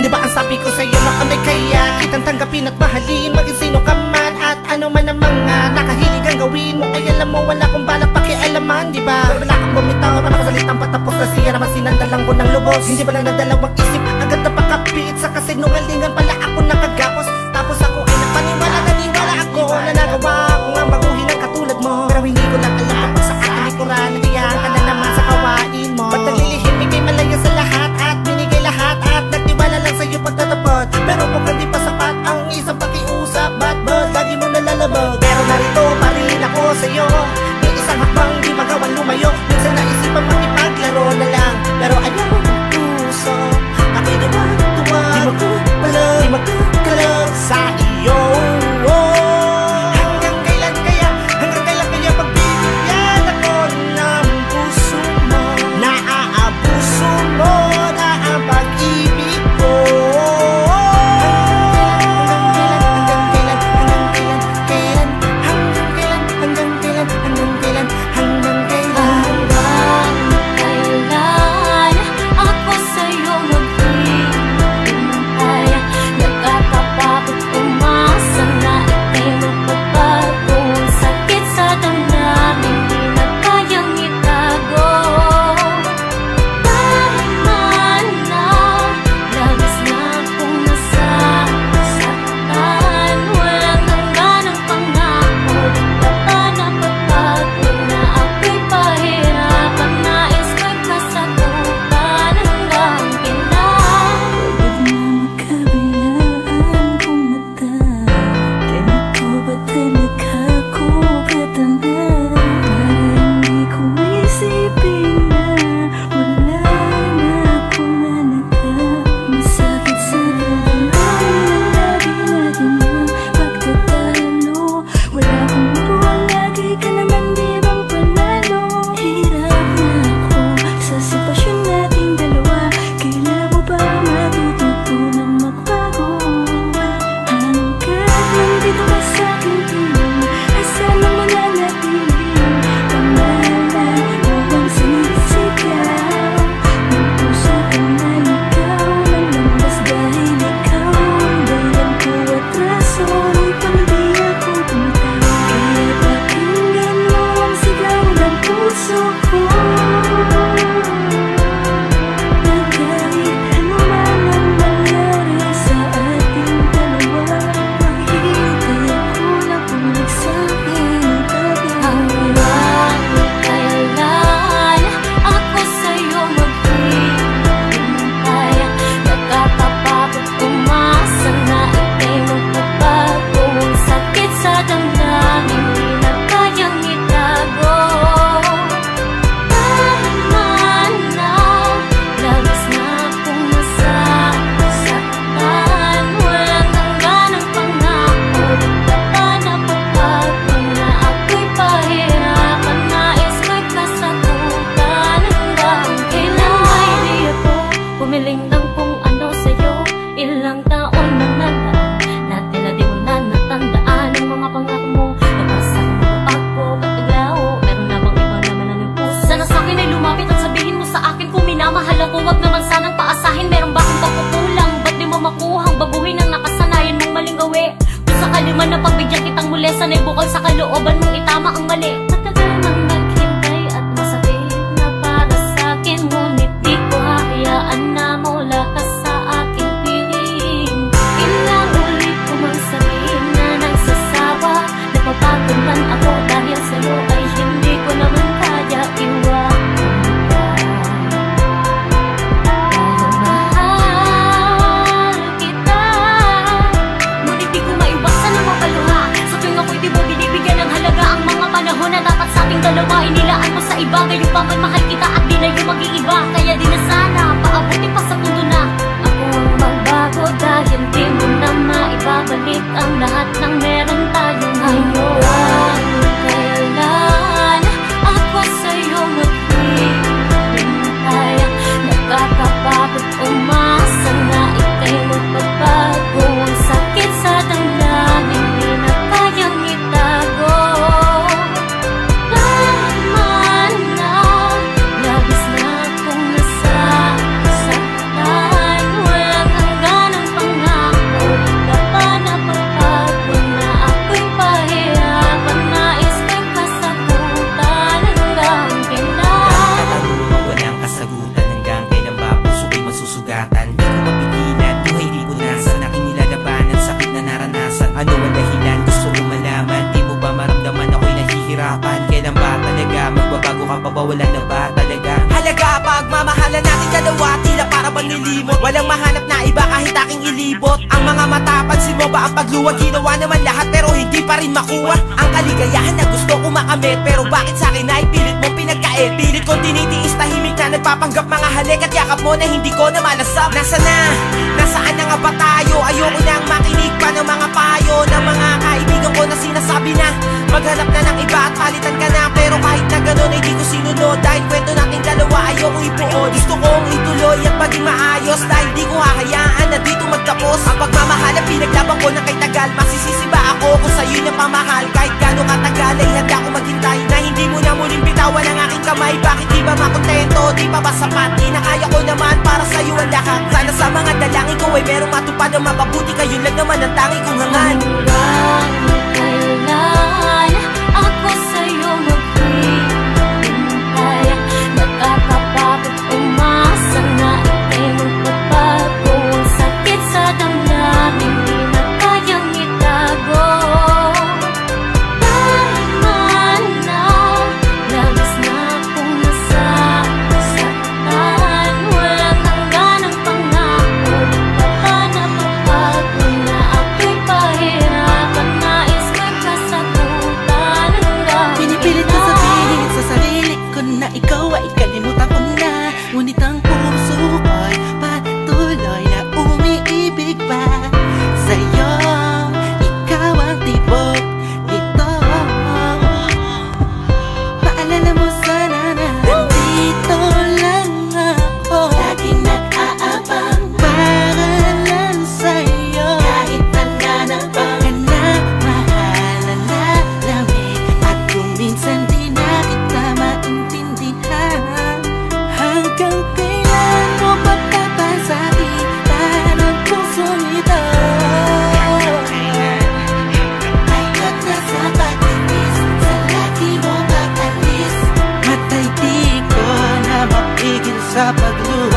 Di ba ang sabi ko sa'yo na kami kaya kitang tanggapin at mahalin, maging sino ka man at ano man ang mga nakahilig ang gawin mo. Ay alam mo wala kong balak pakialaman, di ba? Pero wala kang bumitaw, napakasalitang patapos na siya naman sinandalang ko ng lubos. Hindi ba lang nadalawang isip, agad na pakapit sa kasinungalingan pala ako nakagapos. Tapos ako ay naniwala ako na nagawa ko nga baguhin ang katulad mo. Pero hindi ko lang alam kapag sa ating likuran nandiyan ka na naman sa kawain mo. Ba't naglilihim, ikay malaya sa lahat at binigay lahat at nagtiwala lang sa'yo pagtatapot. Pero mukhang di pa sapat ang isang pakiusap, ba't lagi mo nalalabag? Pero narito pa rin ako sa'yo, may isang hakbang di magawan lumayo. Minsan naisipan makipaglaro na lang, pero ayaw ng puso pakiduwa-duwa, di magkakalab sa iyo. Hanggang kailan kaya pagbibigyan ako ng puso mo? Naaabuso mo na ang pag-ibig ko. Sana'y bukal sa kalooban mong itama ang mali. Matagal nang naghintay at masakit na para sa'kin, ngunit di ko hahayaan na mawala ka sa aking piling. Ilang ulit ko mang sabihin na nagsasawa, napapagod man ako dahil sa'yo ay hindi ko naman kaya iwanan ka. Dahil mahal kita, ngunit di ko maiwasan na mapaluha. Sa tuwing ako'y di mo binibigyan ng halaga ang mga panahon na dapat sa ating dalawa. Inilaan mo sa iba, gayon pa man mahal kita at di na yung mag-iiba. Kaya di na sana paabuti pa sa pundo na ako ang magbago, dahil di mo na maibabalik ang lahat ng meron tayong ngayon. Kailan ako sa'yo maghihintay, nakakapagod umasa na ika'y magbabago. Ang sakit sa damdamin, di na kayang itago. Tama na, labis na akong nasasaktan. Walang hanggan lumilimot. Walang mahanap na iba kahit aking ilibot. Ang mga mata, pansin mo ba ang pagluwag? Ginawa naman lahat pero hindi pa rin makuha ang kaligayahan na gusto ko makamit. Pero bakit sa akin ay pilit mo pinagkait? Pilit kong tinitiis, tahimik na nagpapanggap mga halik at yakap mo na hindi ko na malasap. Nasaan na nga ba tayo? Ayoko nang makinig pa ng mga payo ng mga kaibigan ko na sinasabi na maghanap na ng iba at palitan ka na. Pero kahit na gano'n ay di ko sinunod, dahil kwento natin dalawa ayoko ibuod. Gusto kong ituloy at maging maayos, dahil di ko hahayaan na dito magtapos ang pagmamahal ang pinaglaban ko ng kay tagal. Masisisi ba ako kung sa'yo yung pamahal? Kahit gano'ng katagal ay handa ko maghintay na hindi mo na muling bitawan ang aking kamay. Bakit di ba makontento? Di pa ba sapat? Di na kaya ko naman para sa'yo ang lahat. Sana sa mga dalangin ko ay merong matupad na mapabuti. Kayo lang naman ang tangi kong hangan. Kailan ako sa'yo maghihintay? Nakakapagod umasa na ika'y magbabago. Ang sakit sa damdamin di na kayang itago. Tama na, labis na akong nasasaktan. Walang hangganang pangako, di ka ba napapago na ako'y pahirapan? Nais ko'y kasagutan hanggang Pinipilit ko sabihin sa sarili ko na ikaw ay kalimutan ko na. Ngunit ang puso ko'y patuloy na umiibig pa sa'yo. Ikaw ang tibok nito. Paalala mo sana na nandito lang ako, laging nag-aabang para lang sa'yo. Kahit nananang pa ka na mahalan na namin, at kung minsan di na kita maintindihan, hanggang kailan mo papapasakitan ang pusong ito? Takot na sa pag-inis, sa lagi mo pag-alis, at ay di ko na mapigil sa pagluha.